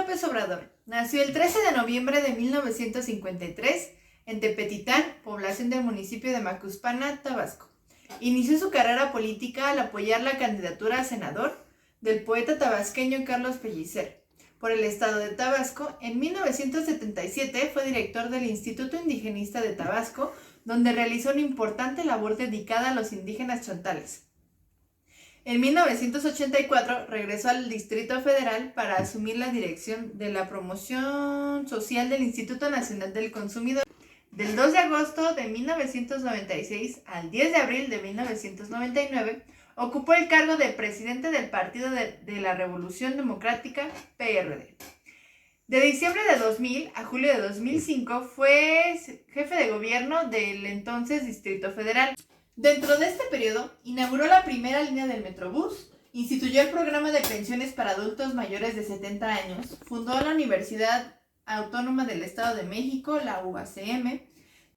López Obrador nació el 13 de noviembre de 1953 en Tepetitán, población del municipio de Macuspana, Tabasco. Inició su carrera política al apoyar la candidatura a senador del poeta tabasqueño Carlos Pellicer por el estado de Tabasco. En 1977 fue director del Instituto Indigenista de Tabasco, donde realizó una importante labor dedicada a los indígenas chontales. En 1984 regresó al Distrito Federal para asumir la dirección de la promoción social del Instituto Nacional del Consumidor. Del 2 de agosto de 1996 al 10 de abril de 1999, ocupó el cargo de presidente del Partido de la Revolución Democrática, PRD. De diciembre de 2000 a julio de 2005 fue jefe de gobierno del entonces Distrito Federal. Dentro de este periodo, inauguró la primera línea del Metrobús, instituyó el programa de pensiones para adultos mayores de 70 años, fundó la Universidad Autónoma del Estado de México, la UACM.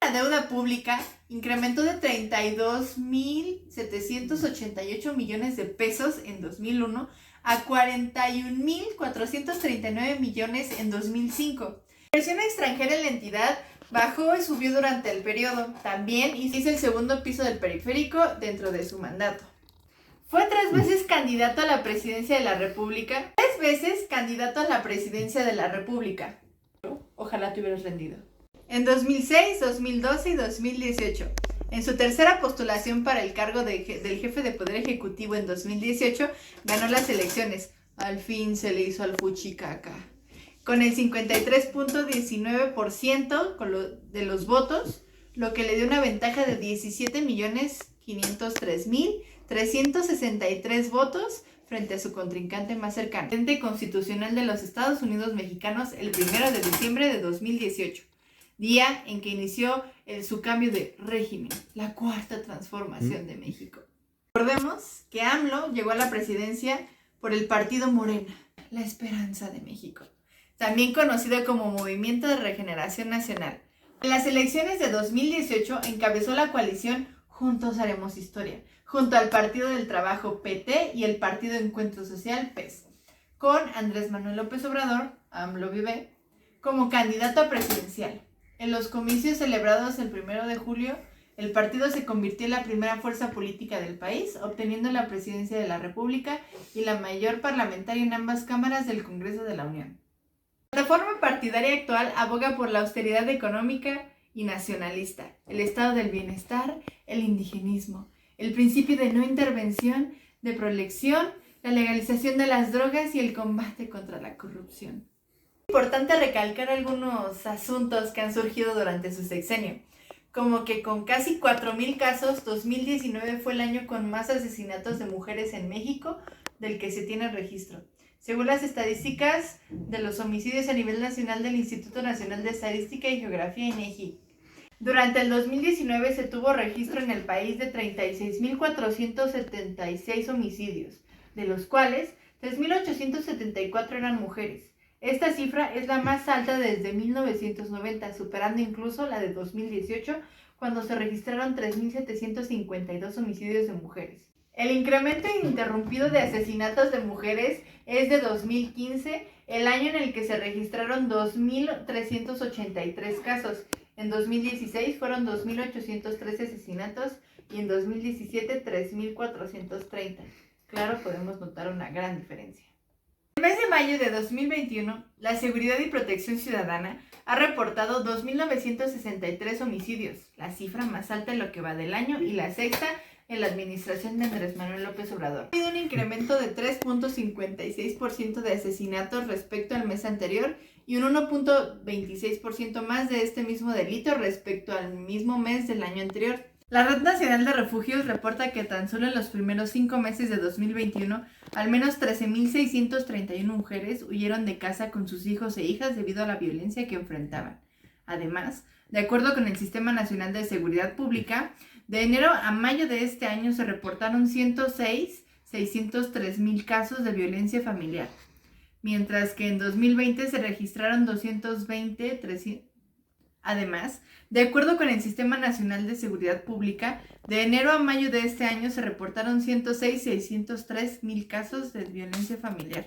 La deuda pública incrementó de 32.788 millones de pesos en 2001 a 41.439 millones en 2005. La inversión extranjera en la entidad bajó y subió durante el periodo. También hizo el segundo piso del periférico dentro de su mandato. Fue 3 veces candidato a la presidencia de la República. 3 veces candidato a la presidencia de la República. Ojalá te hubieras rendido. En 2006, 2012 y 2018. En su tercera postulación para el cargo del jefe de Poder Ejecutivo en 2018, ganó las elecciones. Al fin se le hizo al fuchicaca. Con el 53.19% de los votos, lo que le dio una ventaja de 17.503.363 votos frente a su contrincante más cercano, el presidente constitucional de los Estados Unidos mexicanos, el 1 de diciembre de 2018, día en que inició su cambio de régimen, la cuarta transformación de México. Recordemos que AMLO llegó a la presidencia por el partido Morena, la Esperanza de México, también conocido como Movimiento de Regeneración Nacional. En las elecciones de 2018 encabezó la coalición Juntos Haremos Historia, junto al Partido del Trabajo PT y el Partido Encuentro Social PES, con Andrés Manuel López Obrador, AMLO Vive, como candidato presidencial. En los comicios celebrados el 1 de julio, el partido se convirtió en la primera fuerza política del país, obteniendo la presidencia de la República y la mayor parlamentaria en ambas cámaras del Congreso de la Unión. La plataforma partidaria actual aboga por la austeridad económica y nacionalista, el estado del bienestar, el indigenismo, el principio de no intervención, de prolección, la legalización de las drogas y el combate contra la corrupción. Es importante recalcar algunos asuntos que han surgido durante su sexenio, como que con casi 4.000 casos, 2019 fue el año con más asesinatos de mujeres en México del que se tiene registro. Según las estadísticas de los homicidios a nivel nacional del Instituto Nacional de Estadística y Geografía, INEGI, durante el 2019 se tuvo registro en el país de 36.476 homicidios, de los cuales 3.874 eran mujeres. Esta cifra es la más alta desde 1990, superando incluso la de 2018, cuando se registraron 3.752 homicidios de mujeres. El incremento ininterrumpido de asesinatos de mujeres es de 2015, el año en el que se registraron 2.383 casos. En 2016 fueron 2.813 asesinatos y en 2017 3.430. Claro, podemos notar una gran diferencia. En el mes de mayo de 2021, la Seguridad y Protección Ciudadana ha reportado 2.963 homicidios, la cifra más alta en lo que va del año y la sexta en la administración de Andrés Manuel López Obrador. Ha habido un incremento de 3.56% de asesinatos respecto al mes anterior y un 1.26% más de este mismo delito respecto al mismo mes del año anterior. La Red Nacional de Refugios reporta que tan solo en los primeros 5 meses de 2021, al menos 13.631 mujeres huyeron de casa con sus hijos e hijas debido a la violencia que enfrentaban. Además, de acuerdo con el Sistema Nacional de Seguridad Pública, de enero a mayo de este año se reportaron 603.000 casos de violencia familiar, mientras que en 2020 se registraron 220.300. Además, de acuerdo con el Sistema Nacional de Seguridad Pública, de enero a mayo de este año se reportaron 106.603.000 casos de violencia familiar,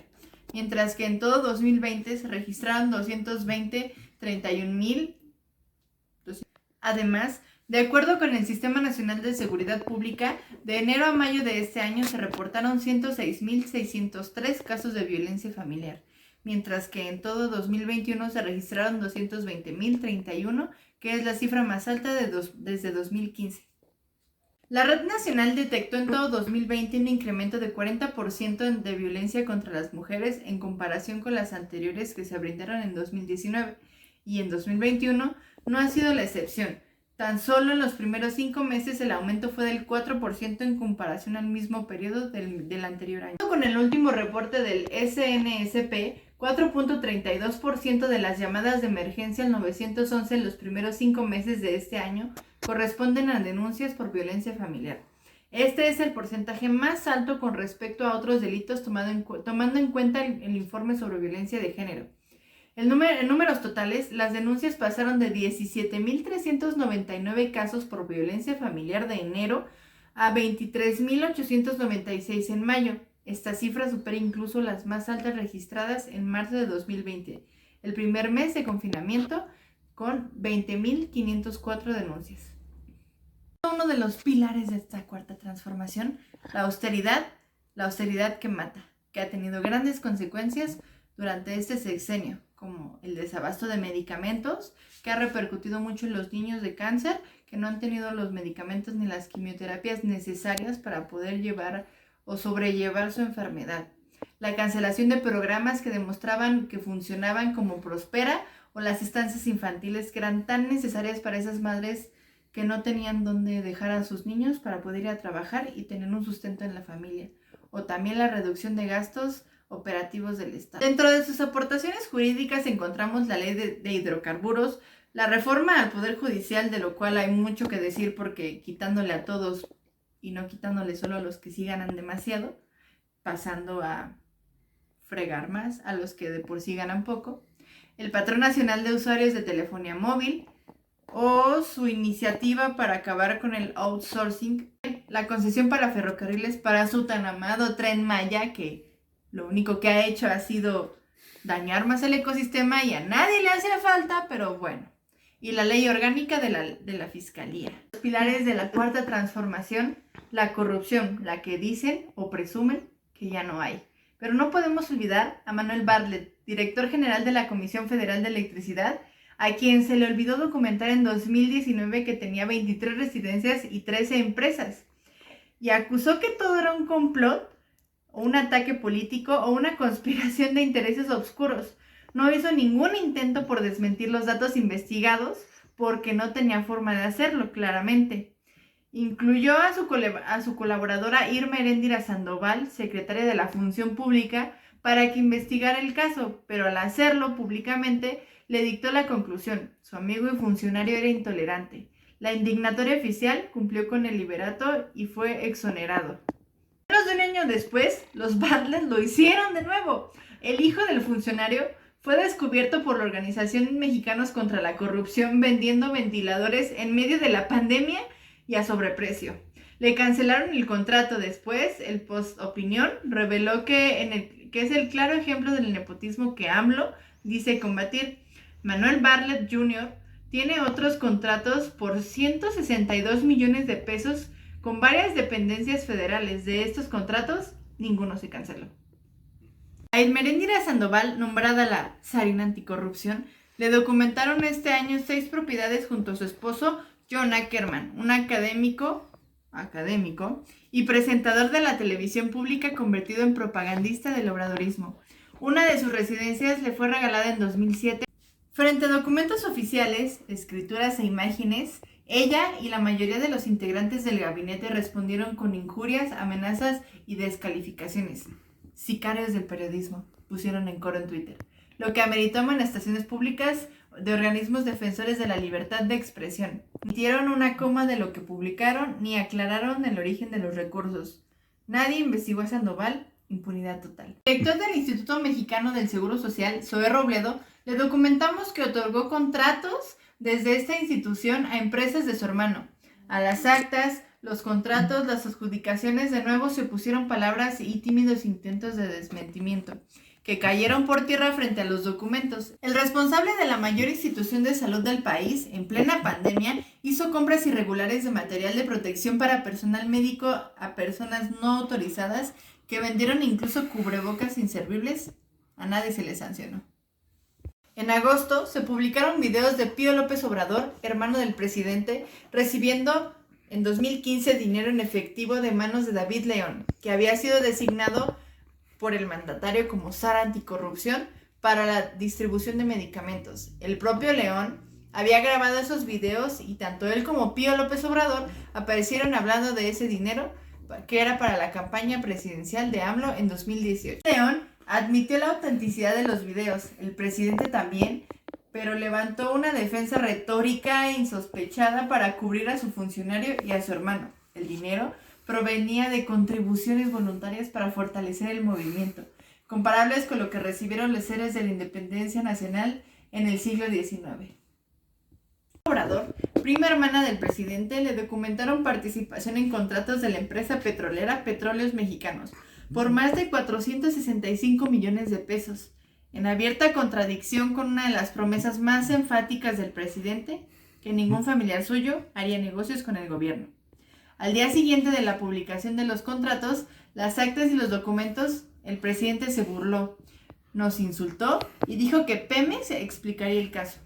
mientras que en todo 2020 se registraron 231.000. Además, de acuerdo con el Sistema Nacional de Seguridad Pública, de enero a mayo de este año se reportaron 106.603 casos de violencia familiar, mientras que en todo 2021 se registraron 220.031, que es la cifra más alta desde 2015. La Red Nacional detectó en todo 2020 un incremento de 40% de violencia contra las mujeres en comparación con las anteriores que se brindaron en 2019, y en 2021 no ha sido la excepción. Tan solo en los primeros 5 meses el aumento fue del 4% en comparación al mismo periodo del anterior año. Con el último reporte del SNSP, 4.32% de las llamadas de emergencia al 911 en los primeros 5 meses de este año corresponden a denuncias por violencia familiar. Este es el porcentaje más alto con respecto a otros delitos tomando en cuenta el informe sobre violencia de género. En números totales, las denuncias pasaron de 17.399 casos por violencia familiar de enero a 23.896 en mayo. Esta cifra supera incluso las más altas registradas en marzo de 2020, el primer mes de confinamiento, con 20.504 denuncias. Uno de los pilares de esta cuarta transformación, la austeridad que mata, que ha tenido grandes consecuencias durante este sexenio, como el desabasto de medicamentos, que ha repercutido mucho en los niños de cáncer, que no han tenido los medicamentos ni las quimioterapias necesarias para poder llevar o sobrellevar su enfermedad. La cancelación de programas que demostraban que funcionaban como Prospera o las estancias infantiles que eran tan necesarias para esas madres que no tenían dónde dejar a sus niños para poder ir a trabajar y tener un sustento en la familia. O también la reducción de gastos operativos del Estado. Dentro de sus aportaciones jurídicas encontramos la ley de hidrocarburos, la reforma al Poder Judicial, de lo cual hay mucho que decir porque quitándole a todos y no quitándole solo a los que sí ganan demasiado, pasando a fregar más a los que de por sí ganan poco, el Patrón Nacional de Usuarios de Telefonía Móvil o su iniciativa para acabar con el outsourcing, la concesión para ferrocarriles para su tan amado Tren Maya, que lo único que ha hecho ha sido dañar más el ecosistema y a nadie le hace falta, pero bueno. Y la ley orgánica de la Fiscalía. Los pilares de la cuarta transformación, la corrupción, la que dicen o presumen que ya no hay. Pero no podemos olvidar a Manuel Bartlett, director general de la Comisión Federal de Electricidad, a quien se le olvidó documentar en 2019 que tenía 23 residencias y 13 empresas. Y acusó que todo era un complot, o un ataque político o una conspiración de intereses oscuros. No hizo ningún intento por desmentir los datos investigados porque no tenía forma de hacerlo, claramente. Incluyó a su colaboradora Irma Heréndira Sandoval, secretaria de la Función Pública, para que investigara el caso, pero al hacerlo públicamente le dictó la conclusión: su amigo y funcionario era intolerante. La indignatoria oficial cumplió con el liberato y fue exonerado. Menos de un año después, los Bartlett lo hicieron de nuevo. El hijo del funcionario fue descubierto por la Organización Mexicanos contra la Corrupción vendiendo ventiladores en medio de la pandemia y a sobreprecio. Le cancelaron el contrato después. El Post Opinión reveló que es el claro ejemplo del nepotismo que AMLO dice combatir. Manuel Bartlett Jr. tiene otros contratos por 162 millones de pesos con varias dependencias federales. De estos contratos, ninguno se canceló. A Irma Heréndira Sandoval, nombrada la zarina anticorrupción, le documentaron este año 6 propiedades junto a su esposo John Ackerman, un académico y presentador de la televisión pública convertido en propagandista del obradorismo. Una de sus residencias le fue regalada en 2007. Frente a documentos oficiales, escrituras e imágenes, ella y la mayoría de los integrantes del gabinete respondieron con injurias, amenazas y descalificaciones. Sicarios del periodismo, pusieron en coro en Twitter, lo que ameritó amonestaciones públicas de organismos defensores de la libertad de expresión. Ni dieron una coma de lo que publicaron, ni aclararon el origen de los recursos. Nadie investigó a Sandoval, impunidad total. El director del Instituto Mexicano del Seguro Social, Zoé Robledo, le documentamos que otorgó contratos desde esta institución a empresas de su hermano. A las actas, los contratos, las adjudicaciones, de nuevo se opusieron palabras y tímidos intentos de desmentimiento, que cayeron por tierra frente a los documentos. El responsable de la mayor institución de salud del país, en plena pandemia, hizo compras irregulares de material de protección para personal médico a personas no autorizadas que vendieron incluso cubrebocas inservibles. A nadie se les sancionó. En agosto se publicaron videos de Pío López Obrador, hermano del presidente, recibiendo en 2015 dinero en efectivo de manos de David León, que había sido designado por el mandatario como SAR anticorrupción para la distribución de medicamentos. El propio León había grabado esos videos y tanto él como Pío López Obrador aparecieron hablando de ese dinero que era para la campaña presidencial de AMLO en 2018. León admitió la autenticidad de los videos, el presidente también, pero levantó una defensa retórica e insospechada para cubrir a su funcionario y a su hermano. El dinero provenía de contribuciones voluntarias para fortalecer el movimiento, comparables con lo que recibieron los héroes de la independencia nacional en el siglo XIX. Obrador, prima hermana del presidente, le documentaron participación en contratos de la empresa petrolera Petróleos Mexicanos por más de 465 millones de pesos, en abierta contradicción con una de las promesas más enfáticas del presidente, que ningún familiar suyo haría negocios con el gobierno. Al día siguiente de la publicación de los contratos, las actas y los documentos, el presidente se burló, nos insultó y dijo que Pemex explicaría el caso.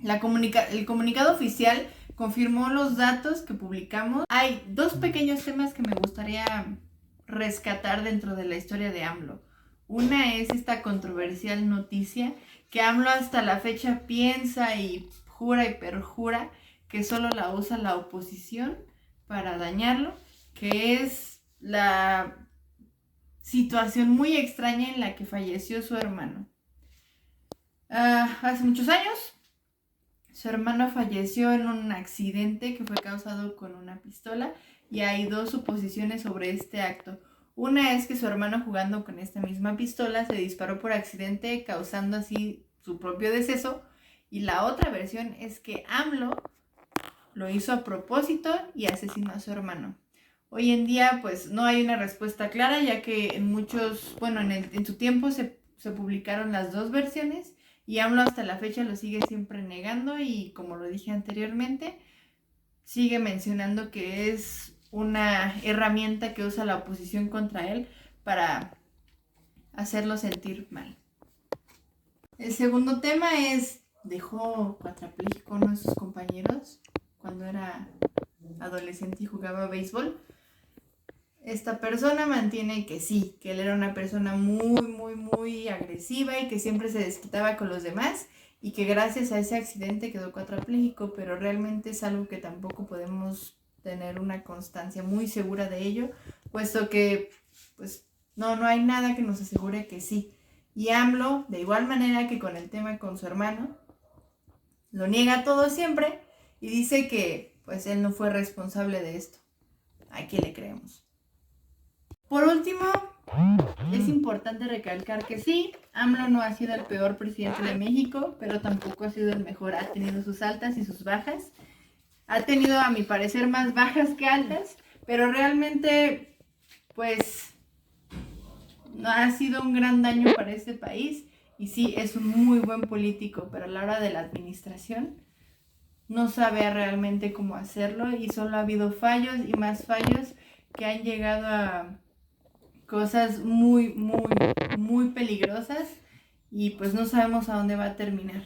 El comunicado oficial confirmó los datos que publicamos. Hay dos pequeños temas que me gustaría rescatar dentro de la historia de AMLO. Una es esta controversial noticia que AMLO hasta la fecha piensa y jura y perjura que solo la usa la oposición para dañarlo, que es la situación muy extraña en la que falleció su hermano. Hace muchos años, su hermano falleció en un accidente que fue causado con una pistola y hay dos suposiciones sobre este acto. Una es que su hermano, jugando con esta misma pistola, se disparó por accidente, causando así su propio deceso, y la otra versión es que AMLO lo hizo a propósito y asesinó a su hermano. Hoy en día pues no hay una respuesta clara, ya que en su tiempo se publicaron las dos versiones y AMLO hasta la fecha lo sigue siempre negando y, como lo dije anteriormente, sigue mencionando que es una herramienta que usa la oposición contra él para hacerlo sentir mal. El segundo tema es: dejó cuadrapléjico a uno de sus compañeros cuando era adolescente y jugaba béisbol. Esta persona mantiene que sí, que él era una persona muy agresiva y que siempre se desquitaba con los demás y que gracias a ese accidente quedó cuadrapléjico, pero realmente es algo que tampoco podemos tener una constancia muy segura de ello, puesto que pues no hay nada que nos asegure que sí. Y AMLO, de igual manera que con el tema con su hermano, lo niega todo siempre y dice que pues él no fue responsable de esto. ¿A quién le creemos? Por último, es importante recalcar que sí, AMLO no ha sido el peor presidente de México, pero tampoco ha sido el mejor. Ha tenido sus altas y sus bajas. Ha tenido, a mi parecer, más bajas que altas, pero realmente, pues, no ha sido un gran daño para este país. Y sí, es un muy buen político, pero a la hora de la administración no sabe realmente cómo hacerlo y solo ha habido fallos y más fallos que han llegado a cosas muy peligrosas y pues no sabemos a dónde va a terminar.